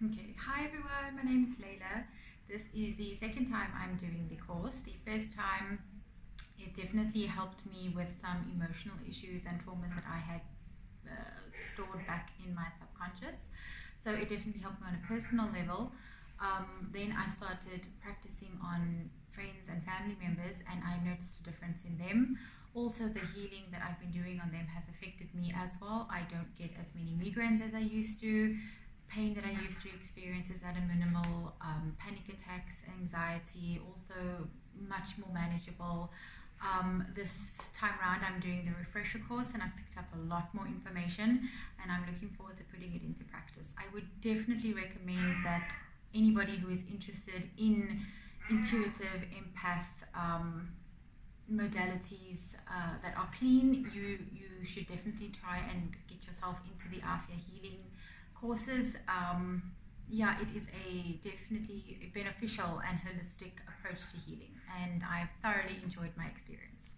Okay, hi everyone, my name is Leila. This is the second time I'm doing the course. The first time it definitely helped me with some emotional issues and traumas that I had stored back in my subconscious. So it definitely helped me on a personal level. Then I started practicing on friends and family members, and I noticed a difference in them. Also, the healing that I've been doing on them has affected me as well. I don't get as many migraines as I used to. Pain that I used to experience is at a minimal. Panic attacks, anxiety, also much more manageable. This time around I'm doing the refresher course and I've picked up a lot more information and I'm looking forward to putting it into practice. I would definitely recommend that anybody who is interested in intuitive empath modalities that are clean, you should definitely try and get yourself into the Aafiyah healing courses. Yeah, it is a definitely beneficial and holistic approach to healing, and I've thoroughly enjoyed my experience.